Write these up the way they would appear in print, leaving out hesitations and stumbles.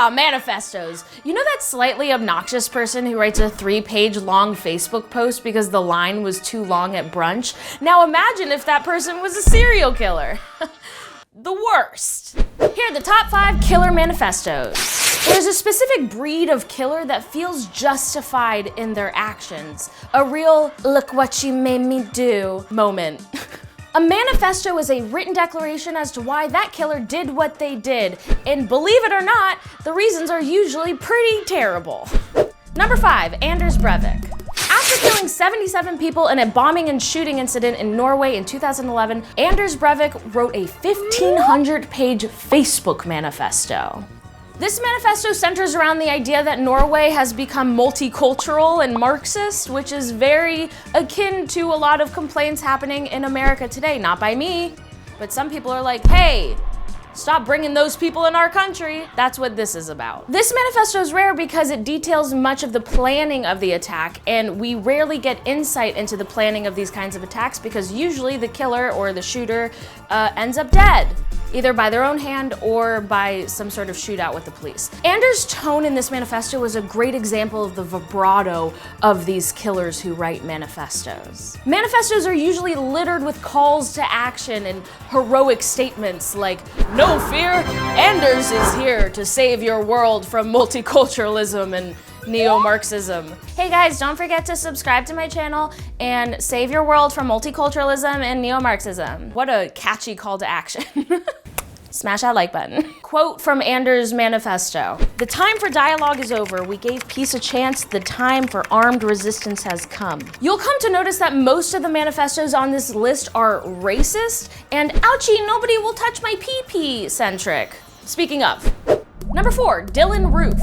manifestos. You know that slightly obnoxious person who writes a 3-page long Facebook post because the line was too long at brunch? Now imagine if that person was a serial killer. The worst. Here are the top 5 killer manifestos. There's a specific breed of killer that feels justified in their actions. A real look what you made me do moment. A manifesto is a written declaration as to why that killer did what they did. And believe it or not, the reasons are usually pretty terrible. Number 5, Anders Breivik. After killing 77 people in a bombing and shooting incident in Norway in 2011, Anders Breivik wrote a 1,500-page Facebook manifesto. This manifesto centers around the idea that Norway has become multicultural and Marxist, which is very akin to a lot of complaints happening in America today. Not by me, but some people are like, hey, stop bringing those people in our country. That's what this is about. This manifesto is rare because it details much of the planning of the attack, and we rarely get insight into the planning of these kinds of attacks because usually the killer or the shooter ends up dead, either by their own hand or by some sort of shootout with the police. Anders' tone in this manifesto was a great example of the vibrato of these killers who write manifestos. Manifestos are usually littered with calls to action and heroic statements like, "No fear, Anders is here to save your world from multiculturalism and neo-Marxism." Hey guys, don't forget to subscribe to my channel and save your world from multiculturalism and neo-Marxism. What a catchy call to action. Smash that like button. Quote from Anders' manifesto. "The time for dialogue is over. We gave peace a chance. The time for armed resistance has come." You'll come to notice that most of the manifestos on this list are racist and ouchie, nobody will touch my pee-pee centric. Speaking of. Number 4, Dylann Roof.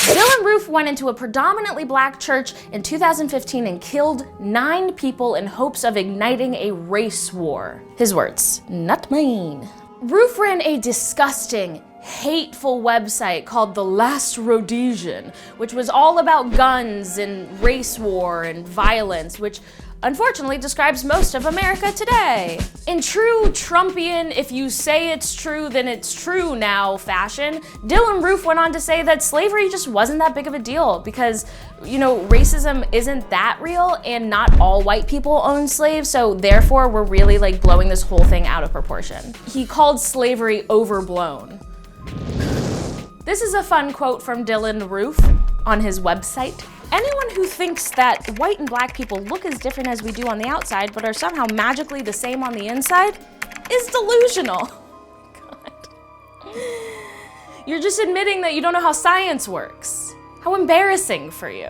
Dylann Roof went into a predominantly black church in 2015 and killed 9 people in hopes of igniting a race war. His words, not mine. Roof ran a disgusting, hateful website called The Last Rhodesian, which was all about guns and race war and violence, which unfortunately describes most of America today. In true Trumpian, if you say it's true, then it's true now fashion, Dylann Roof went on to say that slavery just wasn't that big of a deal because, you know, racism isn't that real and not all white people own slaves, so therefore we're really like blowing this whole thing out of proportion. He called slavery overblown. This is a fun quote from Dylann Roof on his website. "Anyone who thinks that white and black people look as different as we do on the outside but are somehow magically the same on the inside is delusional." God. You're just admitting that you don't know how science works. How embarrassing for you.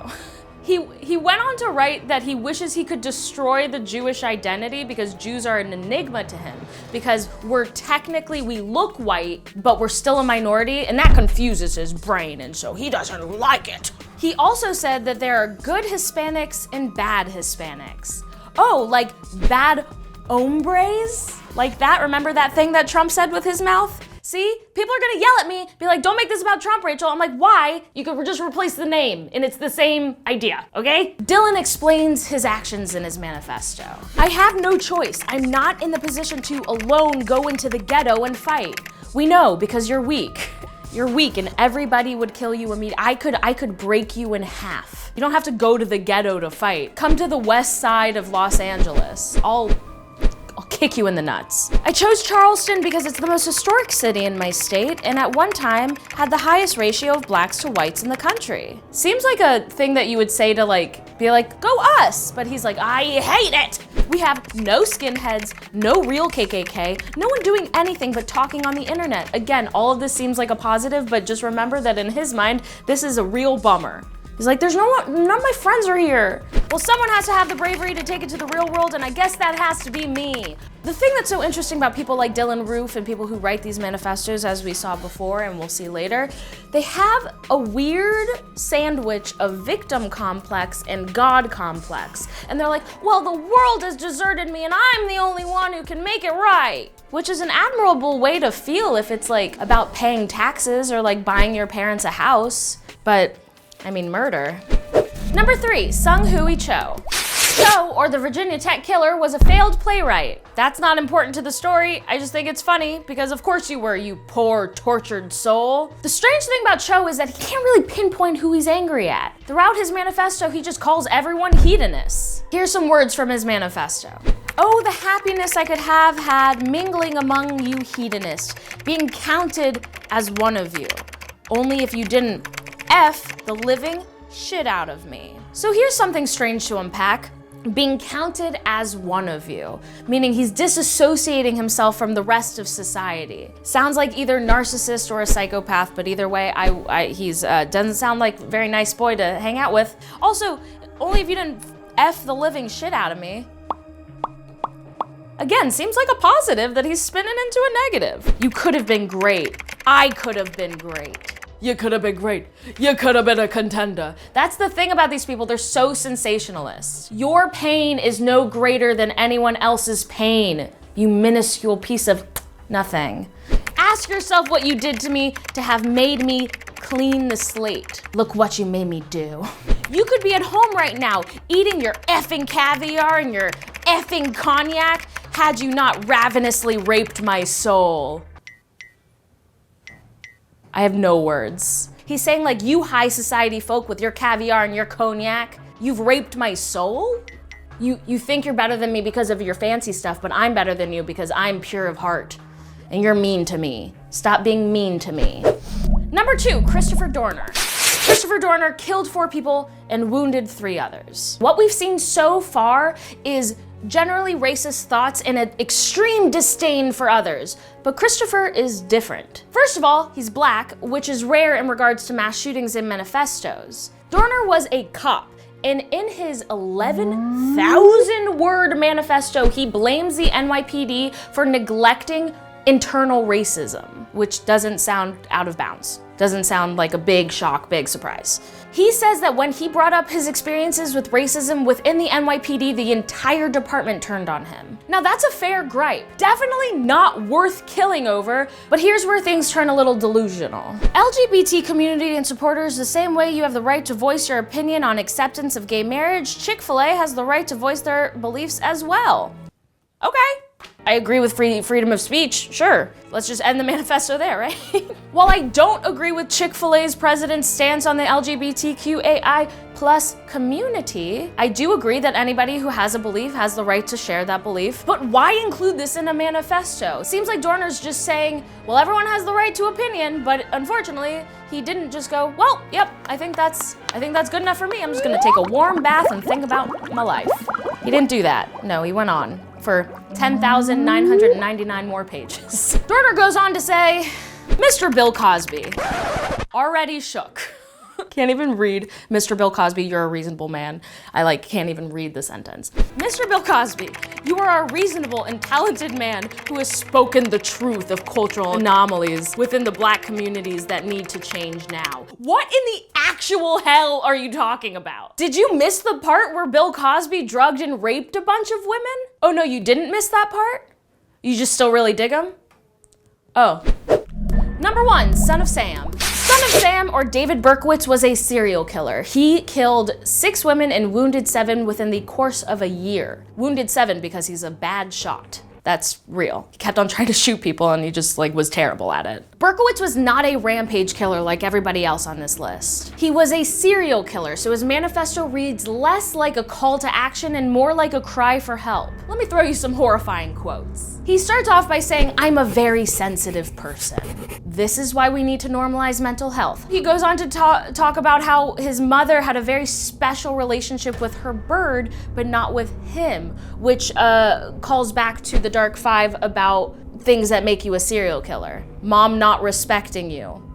He went on to write that he wishes he could destroy the Jewish identity because Jews are an enigma to him, because we look white, but we're still a minority, and that confuses his brain, and so he doesn't like it. He also said that there are good Hispanics and bad Hispanics. Oh, like bad hombres? Like that? Remember that thing that Trump said with his mouth? See, people are gonna yell at me, be like, "Don't make this about Trump, Rachel." I'm like, why? You could just replace the name and it's the same idea, okay? Dylann explains his actions in his manifesto. "I have no choice. I'm not in the position to alone go into the ghetto and fight. We know because you're weak. You're weak and everybody would kill you immediately. I could break you in half. You don't have to go to the ghetto to fight. Come to the west side of Los Angeles. I'll kick you in the nuts. I chose Charleston because it's the most historic city in my state and at one time had the highest ratio of blacks to whites in the country." Seems like a thing that you would say to be like, "Go us," but he's like, "I hate it. We have no skinheads, no real KKK, no one doing anything but talking on the internet." Again, all of this seems like a positive, but just remember that in his mind, this is a real bummer. He's like, none of my friends are here. Well, someone has to have the bravery to take it to the real world, and I guess that has to be me. The thing that's so interesting about people like Dylann Roof and people who write these manifestos, as we saw before and we'll see later, they have a weird sandwich of victim complex and God complex. And they're like, well, the world has deserted me and I'm the only one who can make it right. Which is an admirable way to feel if it's like about paying taxes or like buying your parents a house. But I mean, murder. Number 3, SEUNG-HUI Cho. Cho, or the Virginia Tech killer, was a failed playwright. That's not important to the story. I just think it's funny because of course you were, you poor, tortured soul. The strange thing about Cho is that he can't really pinpoint who he's angry at. Throughout his manifesto, he just calls everyone hedonists. Here's some words from his manifesto. Oh, the happiness I could have had mingling among you hedonists, being counted as one of you. Only if you didn't F the living shit out of me. So here's something strange to unpack. Being counted as one of you, meaning he's disassociating himself from the rest of society. Sounds like either narcissist or a psychopath, but either way, he's doesn't sound like a very nice boy to hang out with. Also, only if you didn't F the living shit out of me. Again, seems like a positive that he's spinning into a negative. You could have been great. I could have been great. You could have been great. You could have been a contender. That's the thing about these people, they're so sensationalist. Your pain is no greater than anyone else's pain, you minuscule piece of nothing. Ask yourself what you did to me to have made me clean the slate. Look what you made me do. You could be at home right now, eating your effing caviar and your effing cognac, had you not ravenously raped my soul. I have no words. He's saying like, you high society folk with your caviar and your cognac, you've raped my soul? You think you're better than me because of your fancy stuff, but I'm better than you because I'm pure of heart. And you're mean to me. Stop being mean to me. Number 2, Christopher Dorner. Christopher Dorner killed 4 people and wounded 3 others. What we've seen so far is generally racist thoughts and an extreme disdain for others, but Christopher is different. First of all, he's black, which is rare in regards to mass shootings and manifestos. Dorner was a cop, and in his 11,000 word manifesto, he blames the NYPD for neglecting internal racism, which doesn't sound out of bounds. Doesn't sound like a big shock, big surprise. He says that when he brought up his experiences with racism within the NYPD, the entire department turned on him. Now that's a fair gripe. Definitely not worth killing over, but here's where things turn a little delusional. LGBT community and supporters, the same way you have the right to voice your opinion on acceptance of gay marriage, Chick-fil-A has the right to voice their beliefs as well. Okay. I agree with freedom of speech, sure. Let's just end the manifesto there, right? While I don't agree with Chick-fil-A's president's stance on the LGBTQAI plus community, I do agree that anybody who has a belief has the right to share that belief. But why include this in a manifesto? Seems like Dorner's just saying, well, everyone has the right to opinion, but unfortunately, he didn't just go, well, yep, I think that's good enough for me. I'm just gonna take a warm bath and think about my life. He didn't do that. No, he went on for 10,999 more pages. Dorner goes on to say, Mr. Bill Cosby, already shook. Can't even read, Mr. Bill Cosby, you're a reasonable man. I can't even read the sentence. Mr. Bill Cosby, you are a reasonable and talented man who has spoken the truth of cultural anomalies within the black communities that need to change now. What in the actual hell are you talking about? Did you miss the part where Bill Cosby drugged and raped a bunch of women? Oh no, you didn't miss that part? You just still really dig him? Oh. Number 1, Son of Sam. Son of Sam, or David Berkowitz, was a serial killer. He killed 6 women and wounded 7 within the course of a year. Wounded 7 because he's a bad shot. That's real. He kept on trying to shoot people and he just was terrible at it. Berkowitz was not a rampage killer like everybody else on this list. He was a serial killer, so his manifesto reads less like a call to action and more like a cry for help. Let me throw you some horrifying quotes. He starts off by saying, I'm a very sensitive person. This is why we need to normalize mental health. He goes on to talk about how his mother had a very special relationship with her bird, but not with him, which calls back to the Dark 5 about things that make you a serial killer. Mom not respecting you.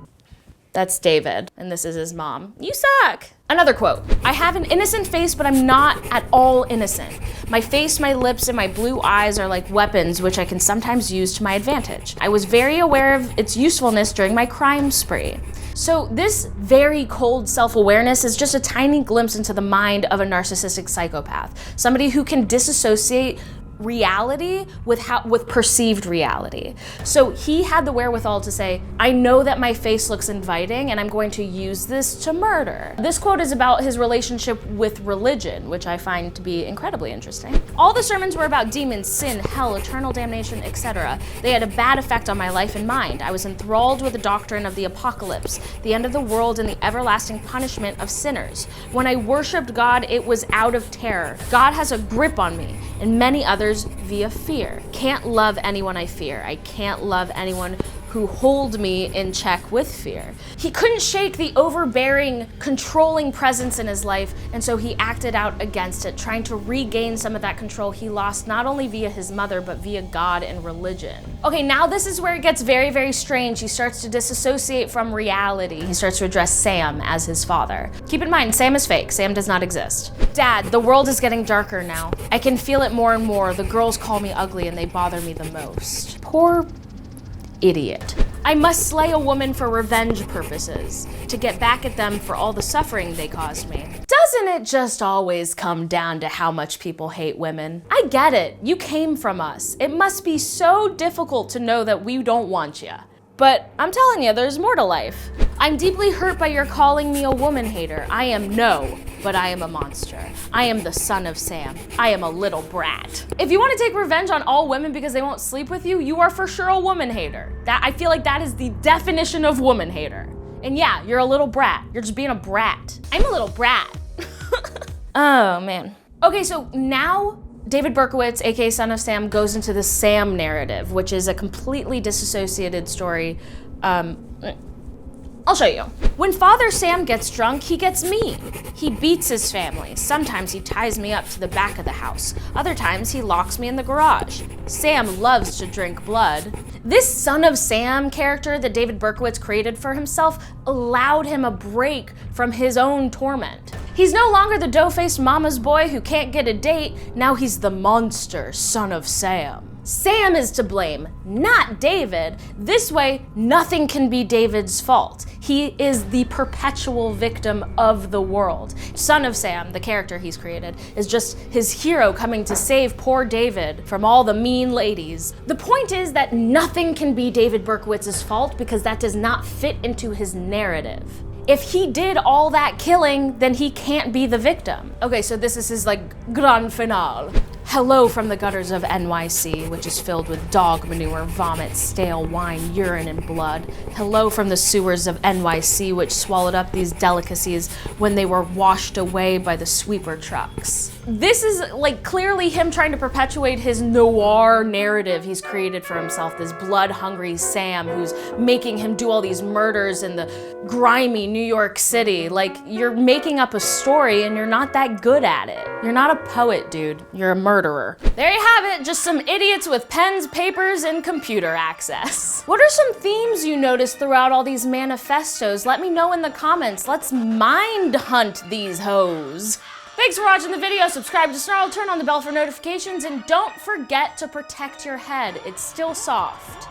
That's David, and this is his mom. You suck. Another quote, I have an innocent face, but I'm not at all innocent. My face, my lips, and my blue eyes are like weapons which I can sometimes use to my advantage. I was very aware of its usefulness during my crime spree. So this very cold self-awareness is just a tiny glimpse into the mind of a narcissistic psychopath. Somebody who can disassociate reality with perceived reality. So he had the wherewithal to say, I know that my face looks inviting and I'm going to use this to murder. This quote is about his relationship with religion, which I find to be incredibly interesting. All the sermons were about demons, sin, hell, eternal damnation, etc. They had a bad effect on my life and mind. I was enthralled with the doctrine of the apocalypse, the end of the world, and the everlasting punishment of sinners. When I worshiped God, it was out of terror. God has a grip on me and many others via fear. Can't love anyone I fear. I can't love anyone who hold me in check with fear. He couldn't shake the overbearing, controlling presence in his life, and so he acted out against it, trying to regain some of that control he lost not only via his mother, but via God and religion. Okay, now this is where it gets very, very strange. He starts to disassociate from reality. He starts to address Sam as his father. Keep in mind, Sam is fake. Sam does not exist. Dad, the world is getting darker now. I can feel it more and more. The girls call me ugly and they bother me the most. Poor idiot. I must slay a woman for revenge purposes, to get back at them for all the suffering they caused me. Doesn't it just always come down to how much people hate women? I get it. You came from us. It must be so difficult to know that we don't want you. But I'm telling you, there's more to life. I'm deeply hurt by your calling me a woman hater. I am but I am a monster. I am the son of Sam. I am a little brat. If you want to take revenge on all women because they won't sleep with you, you are for sure a woman hater. I feel like that is the definition of woman hater. And yeah, you're a little brat. You're just being a brat. I'm a little brat. Oh man. Okay, so now David Berkowitz, aka Son of Sam, goes into the Sam narrative, which is a completely disassociated story. I'll show you. When Father Sam gets drunk, he gets mean. He beats his family. Sometimes he ties me up to the back of the house. Other times he locks me in the garage. Sam loves to drink blood. This Son of Sam character that David Berkowitz created for himself allowed him a break from his own torment. He's no longer the dough-faced mama's boy who can't get a date. Now he's the monster Son of Sam. Sam is to blame, not David. This way, nothing can be David's fault. He is the perpetual victim of the world. Son of Sam, the character he's created, is just his hero coming to save poor David from all the mean ladies. The point is that nothing can be David Berkowitz's fault because that does not fit into his narrative. If he did all that killing, then he can't be the victim. Okay, so this is his grand finale. Hello from the gutters of NYC, which is filled with dog manure, vomit, stale wine, urine, and blood. Hello from the sewers of NYC, which swallowed up these delicacies when they were washed away by the sweeper trucks. This is clearly him trying to perpetuate his noir narrative he's created for himself, this blood-hungry Sam who's making him do all these murders in the grimy New York City. You're making up a story and you're not that good at it. You're not a poet, dude. You're a murderer. There you have it, just some idiots with pens, papers, and computer access. What are some themes you noticed throughout all these manifestos? Let me know in the comments. Let's mind hunt these hoes. Thanks for watching the video. Subscribe to Snarled, turn on the bell for notifications, and don't forget to protect your head. It's still soft.